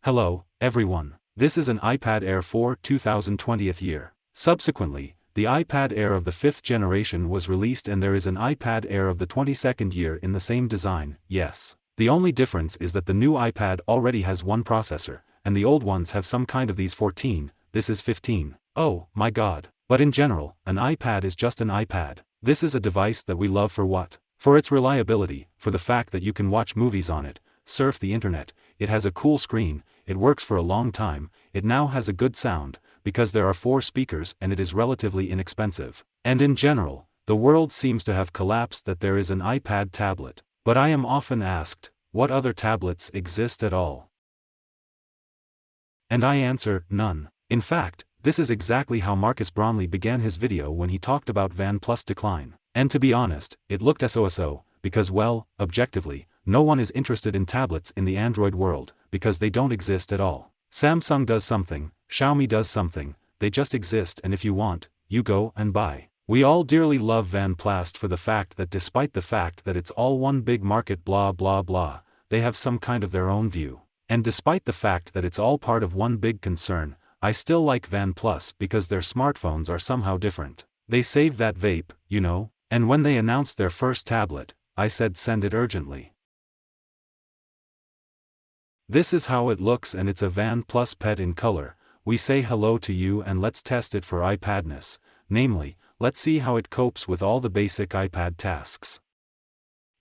Hello, everyone. This is an iPad Air 4 2020th year. Subsequently, the iPad Air of the 5th generation was released and there is an iPad Air of the 22nd year in the same design, yes. The only difference is that the new iPad already has one processor, and the old ones have some kind of these 14, this is 15. Oh, my god. But in general, an iPad is just an iPad. This is a device that we love for what? For its reliability, for the fact that you can watch movies on it, surf the internet, it has a cool screen, it works for a long time, it now has a good sound, because there are 4 speakers and it is relatively inexpensive. And in general, the world seems to have collapsed that there is an iPad tablet. But I am often asked, what other tablets exist at all? And I answer, none. In fact, this is exactly how Marcus Brownlee began his video when he talked about OnePlus decline. And to be honest, it looked so, because well, objectively, no one is interested in tablets in the Android world, because they don't exist at all. Samsung does something, Xiaomi does something, they just exist and if you want, you go and buy. We all dearly love OnePlus for the fact that despite the fact that it's all one big market blah blah blah, they have some kind of their own view. And despite the fact that it's all part of one big concern, I still like OnePlus because their smartphones are somehow different. They save that vape, you know, and when they announced their first tablet, I said send it urgently. This is how it looks and it's a OnePlus Pet in color. We say hello to you and let's test it for iPadness, namely, let's see how it copes with all the basic iPad tasks.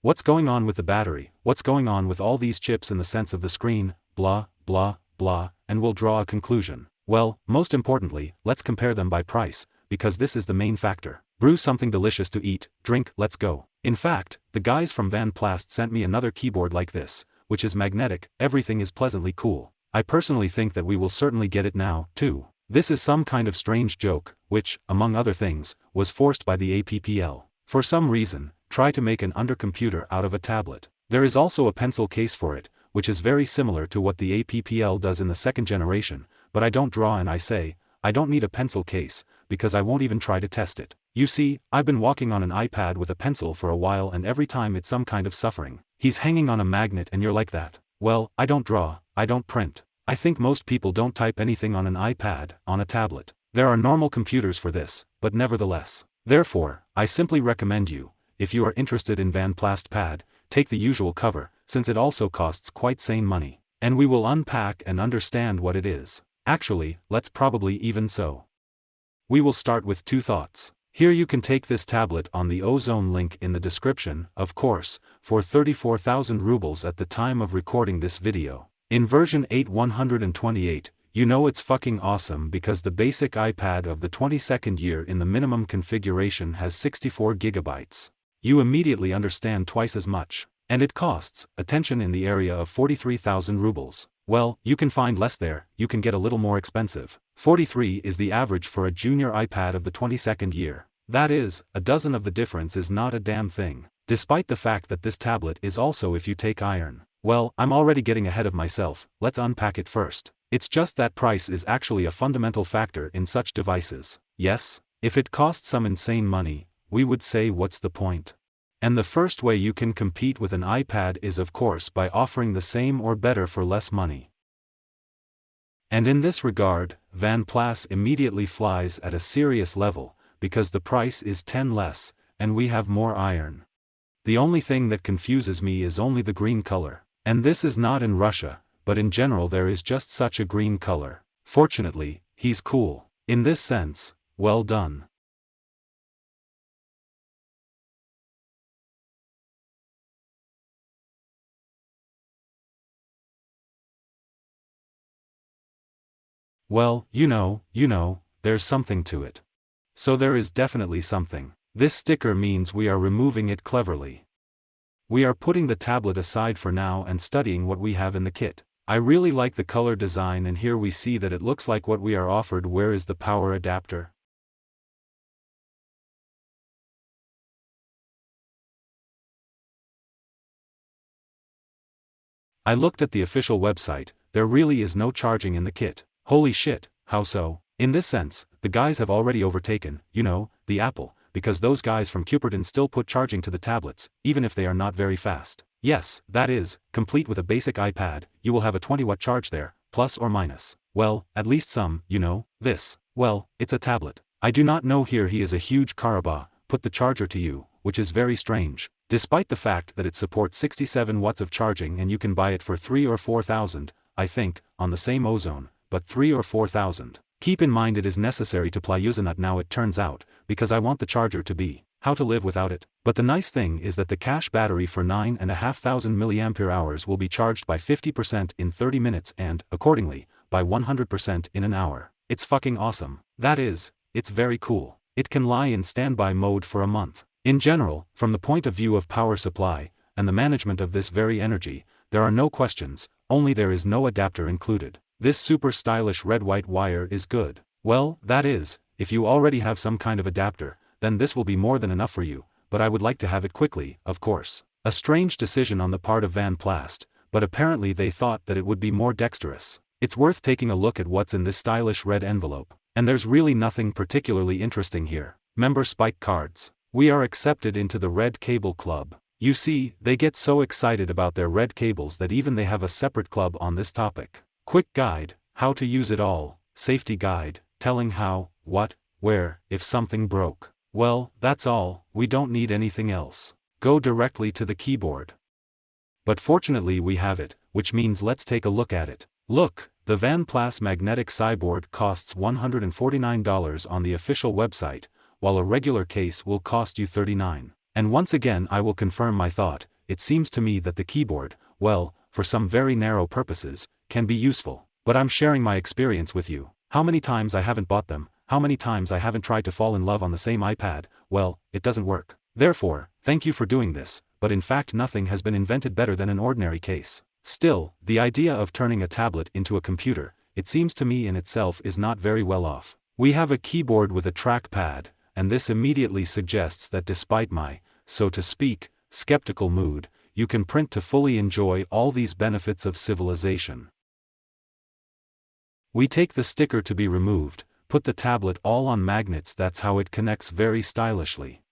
What's going on with the battery, what's going on with all these chips in the sense of the screen, blah, blah, blah, and we'll draw a conclusion. Well, most importantly, let's compare them by price, because this is the main factor. Brew something delicious to eat, drink, let's go. In fact, the guys from OnePlus sent me another keyboard like this, which is magnetic, everything is pleasantly cool. I personally think that we will certainly get it now, too. This is some kind of strange joke, which, among other things, was forced by the APPL. For some reason, try to make an undercomputer out of a tablet. There is also a pencil case for it, which is very similar to what the APPL does in the 2nd generation, but I don't draw and I say, I don't need a pencil case, because I won't even try to test it. You see, I've been walking on an iPad with a pencil for a while and every time it's some kind of suffering. He's hanging on a magnet and you're like that. Well, I don't draw, I don't print. I think most people don't type anything on an iPad, on a tablet. There are normal computers for this, but nevertheless. Therefore, I simply recommend you, if you are interested in OnePlus Pad, take the usual cover, since it also costs quite sane money. And we will unpack and understand what it is. Actually, let's probably even so. We will start with 2 thoughts. Here you can take this tablet on the Ozone link in the description, of course, for 34,000 rubles at the time of recording this video. In version 8.128, you know it's fucking awesome because the basic iPad of the 22nd year in the minimum configuration has 64 gigabytes. You immediately understand twice as much. And it costs, attention in the area of 43,000 rubles. Well, you can find less there, you can get a little more expensive. 43 is the average for a junior iPad of the 22nd year. That is, a dozen of the difference is not a damn thing. Despite the fact that this tablet is also if you take iron. Well, I'm already getting ahead of myself, let's unpack it first. It's just that price is actually a fundamental factor in such devices. Yes, if it costs some insane money, we would say what's the point? And the first way you can compete with an iPad is of course by offering the same or better for less money. And in this regard, OnePlus immediately flies at a serious level, because the price is 10 less, and we have more iron. The only thing that confuses me is only the green color. And this is not in Russia, but in general there is just such a green color. Fortunately, he's cool. In this sense, well done. Well, you know, there's something to it. So there is definitely something. This sticker means we are removing it cleverly. We are putting the tablet aside for now and studying what we have in the kit. I really like the color design and here we see that it looks like what we are offered. Where is the power adapter? I looked at the official website, there really is no charging in the kit. Holy shit, how so? In this sense, the guys have already overtaken, you know, the Apple, because those guys from Cupertino still put charging to the tablets, even if they are not very fast. Yes, that is, complete with a basic iPad, you will have a 20-watt charge there, plus or minus. Well, at least some, you know, this. Well, it's a tablet. I do not know. Here he is a huge Karaba, put the charger to you, which is very strange. Despite the fact that it supports 67 watts of charging and you can buy it for 3 or 4,000, I think, on the same Ozone, but 3 or 4,000. Keep in mind it is necessary to apply Usenet now it turns out, because I want the charger to be, how to live without it. But the nice thing is that the cash battery for 9,500 mAh will be charged by 50% in 30 minutes and, accordingly, by 100% in an hour. It's fucking awesome. That is, it's very cool. It can lie in standby mode for a month. In general, from the point of view of power supply, and the management of this very energy, there are no questions, only there is no adapter included. This super stylish red-white wire is good. Well, that is, if you already have some kind of adapter, then this will be more than enough for you, but I would like to have it quickly, of course. A strange decision on the part of OnePlus, but apparently they thought that it would be more dexterous. It's worth taking a look at what's in this stylish red envelope, and there's really nothing particularly interesting here. Member Spike cards. We are accepted into the Red Cable Club. You see, they get so excited about their red cables that even they have a separate club on this topic. Quick guide, how to use it all, safety guide, telling how, what, where, if something broke. Well, that's all, we don't need anything else. Go directly to the keyboard. But fortunately we have it, which means let's take a look at it. Look, the OnePlus magnetic sideboard costs $149 on the official website, while a regular case will cost you $39. And once again I will confirm my thought, it seems to me that the keyboard, well, for some very narrow purposes, can be useful. But I'm sharing my experience with you. How many times I haven't bought them, how many times I haven't tried to fall in love on the same iPad, well, it doesn't work. Therefore, thank you for doing this, but in fact nothing has been invented better than an ordinary case. Still, the idea of turning a tablet into a computer, it seems to me in itself is not very well off. We have a keyboard with a trackpad, and this immediately suggests that despite my, so to speak, skeptical mood, you can print to fully enjoy all these benefits of civilization. We take the sticker to be removed, put the tablet all on magnets. That's how it connects very stylishly.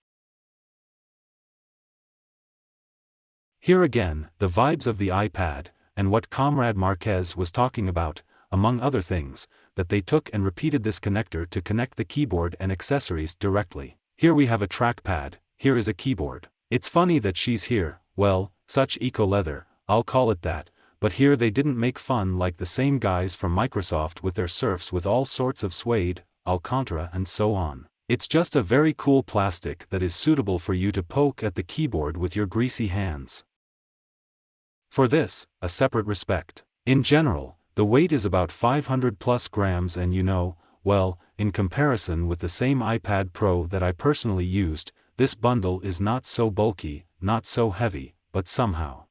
Here again, the vibes of the iPad, and what Comrade Marquez was talking about, among other things, that they took and repeated this connector to connect the keyboard and accessories directly. Here we have a trackpad, here is a keyboard. It's funny that she's here, well, such eco-leather, I'll call it that, but here they didn't make fun like the same guys from Microsoft with their surfs with all sorts of suede, Alcantara and so on. It's just a very cool plastic that is suitable for you to poke at the keyboard with your greasy hands. For this, a separate respect. In general, the weight is about 500 plus grams and you know, well, in comparison with the same iPad Pro that I personally used, this bundle is not so bulky, not so heavy, but somehow.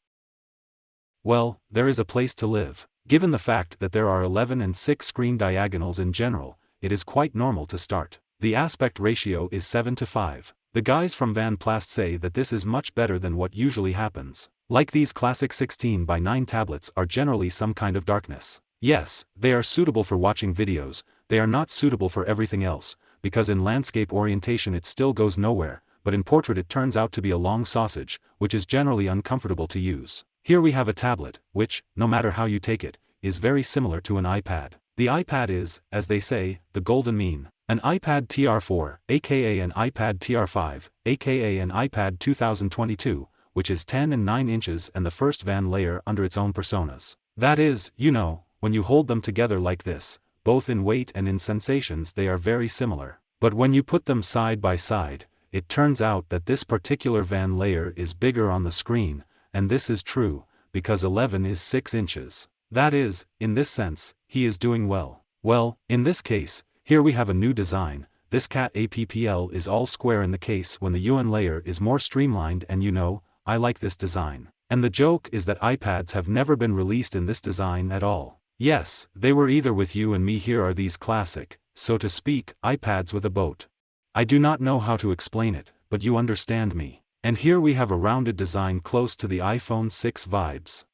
Well, there is a place to live. Given the fact that there are 11 and 6 screen diagonals in general, it is quite normal to start. The aspect ratio is 7:5. The guys from OnePlus say that this is much better than what usually happens. Like these classic 16:9 tablets are generally some kind of darkness. Yes, they are suitable for watching videos, they are not suitable for everything else, because in landscape orientation it still goes nowhere, but in portrait it turns out to be a long sausage, which is generally uncomfortable to use. Here we have a tablet, which, no matter how you take it, is very similar to an iPad. The iPad is, as they say, the golden mean. An iPad TR4, aka an iPad TR5, aka an iPad 2022, which is 10 and 9 inches and the first van layer under its own personas. That is, you know, when you hold them together like this, both in weight and in sensations they are very similar. But when you put them side by side, it turns out that this particular van layer is bigger on the screen, and this is true, because 11 is 6 inches. That is, in this sense, he is doing well. Well, in this case, here we have a new design. This cat APPL is all square in the case when the UN layer is more streamlined, and you know, I like this design. And the joke is that iPads have never been released in this design at all. Yes, they were either with you and me. Here are these classic, so to speak, iPads with a boat. I do not know how to explain it, but you understand me. And here we have a rounded design close to the iPhone 6 vibes.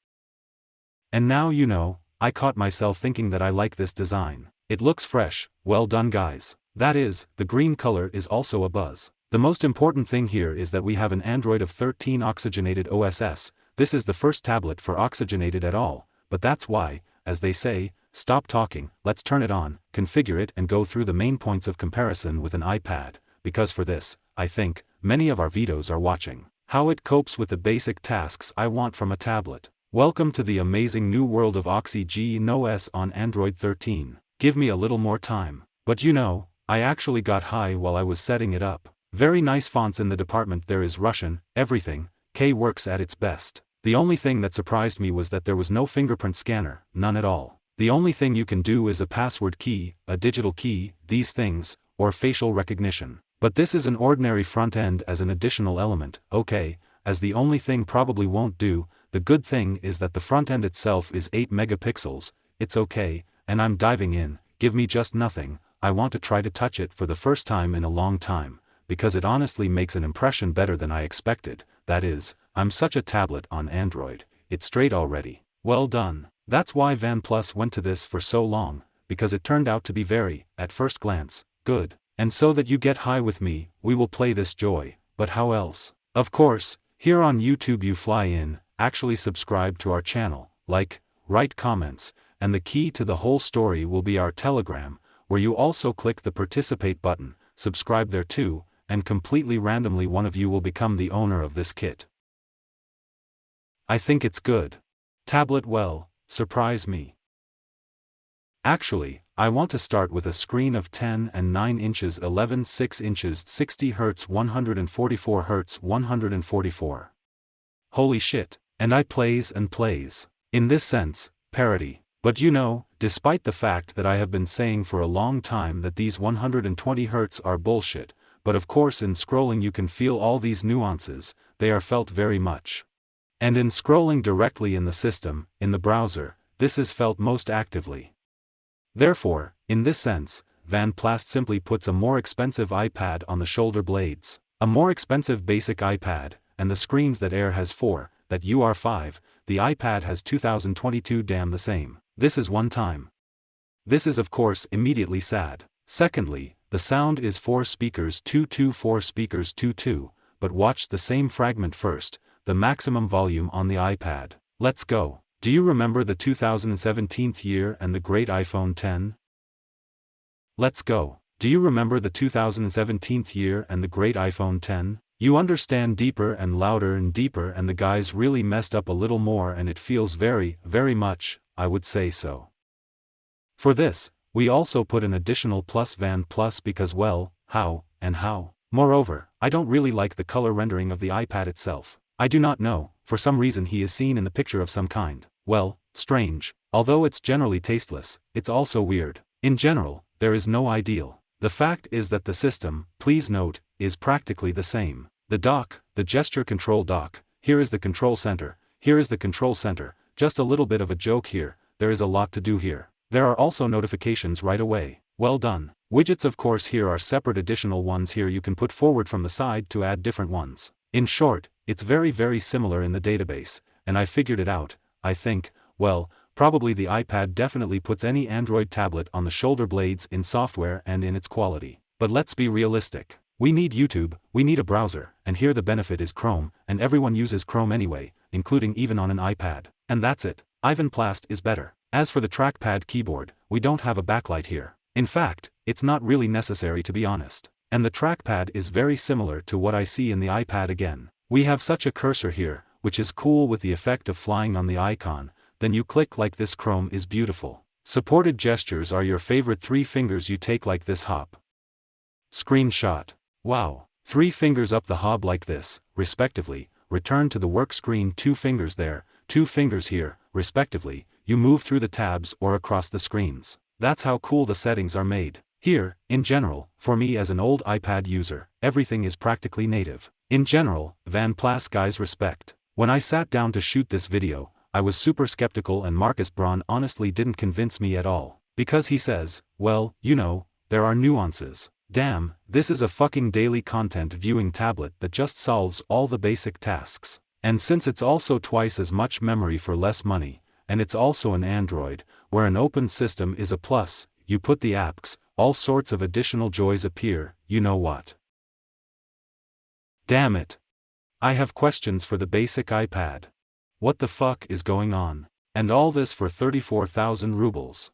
And now you know, I caught myself thinking that I like this design. It looks fresh, well done guys. That is, the green color is also a buzz. The most important thing here is that we have an Android of 13 oxygenated OSS. This is the first tablet for oxygenated at all, but that's why, as they say, stop talking, let's turn it on, configure it and go through the main points of comparison with an iPad, because for this, I think, many of our videos are watching. How it copes with the basic tasks I want from a tablet. Welcome to the amazing new world of Oxygen OS on Android 13. Give me a little more time. But you know, I actually got high while I was setting it up. Very nice fonts in the department there is Russian, everything, K works at its best. The only thing that surprised me was that there was no fingerprint scanner, none at all. The only thing you can do is a password key, a digital key, these things, or facial recognition. But this is an ordinary front end as an additional element, okay, as the only thing probably won't do. The good thing is that the front end itself is 8 megapixels, it's okay, and I'm diving in, give me just nothing, I want to try to touch it for the first time in a long time, because it honestly makes an impression better than I expected. That is, I'm such a tablet on Android, it's straight already. Well done. That's why OnePlus went to this for so long, because it turned out to be very, at first glance, good. And so that you get high with me, we will play this joy, but how else? Of course, here on YouTube you fly in, actually subscribe to our channel, like, write comments, and the key to the whole story will be our Telegram, where you also click the participate button, subscribe there too, and completely randomly one of you will become the owner of this kit. I think it's good. Tablet well, surprise me. Actually, I want to start with a screen of 10 and 9 inches 11 6 inches 60 Hz 144 Hz 144. Holy shit, and I plays and plays. In this sense, parity. But you know, despite the fact that I have been saying for a long time that these 120 Hz are bullshit, but of course in scrolling you can feel all these nuances, they are felt very much. And in scrolling directly in the system, in the browser, this is felt most actively. Therefore, in this sense, OnePlus simply puts a more expensive iPad on the shoulder blades, a more expensive basic iPad, and the screens that Air has 4, that UR5, the iPad has 2022 damn the same. This is one time. This is of course immediately sad. Secondly, the sound is 4 speakers 224 speakers 22, but watch the same fragment first, the maximum volume on the iPad. Let's go. Do you remember the 2017 year and the great iPhone X? Let's go. Do you remember the 2017 year and the great iPhone X? You understand deeper and louder and deeper and the guys really messed up a little more and it feels very, very much, I would say so. For this, we also put an additional plus OnePlus because well, how? Moreover, I don't really like the color rendering of the iPad itself. I do not know, for some reason he is seen in the picture of some kind. Well, strange. Although it's generally tasteless, it's also weird. In general, there is no ideal. The fact is that the system, please note, is practically the same. The dock, the gesture control dock, here is the control center, here is the control center, just a little bit of a joke here, there is a lot to do here. There are also notifications right away. Well done. Widgets of course here are separate additional ones here you can put forward from the side to add different ones. In short, it's very very similar in the database, and I figured it out, I think, well, probably the iPad definitely puts any Android tablet on the shoulder blades in software and in its quality. But let's be realistic. We need YouTube, we need a browser, and here the benefit is Chrome, and everyone uses Chrome anyway, including even on an iPad. And that's it. OnePlus is better. As for the trackpad keyboard, we don't have a backlight here. In fact, it's not really necessary to be honest. And the trackpad is very similar to what I see in the iPad again. We have such a cursor here, which is cool with the effect of flying on the icon, then you click like this. Chrome is beautiful. Supported gestures are your favorite 3 fingers you take like this hop. Screenshot. Wow. 3 fingers up the hob like this, respectively, return to the work screen 2 fingers there, 2 fingers here, respectively, you move through the tabs or across the screens. That's how cool the settings are made. Here, in general, for me as an old iPad user, everything is practically native. In general, OnePlus guys respect. When I sat down to shoot this video, I was super skeptical and Marcus Braun honestly didn't convince me at all. Because he says, well, you know, there are nuances. Damn, this is a fucking daily content viewing tablet that just solves all the basic tasks. And since it's also twice as much memory for less money, and it's also an Android, where an open system is a plus, you put the apps, all sorts of additional joys appear, you know what? Damn it. I have questions for the basic iPad. What the fuck is going on? And all this for 34,000 rubles.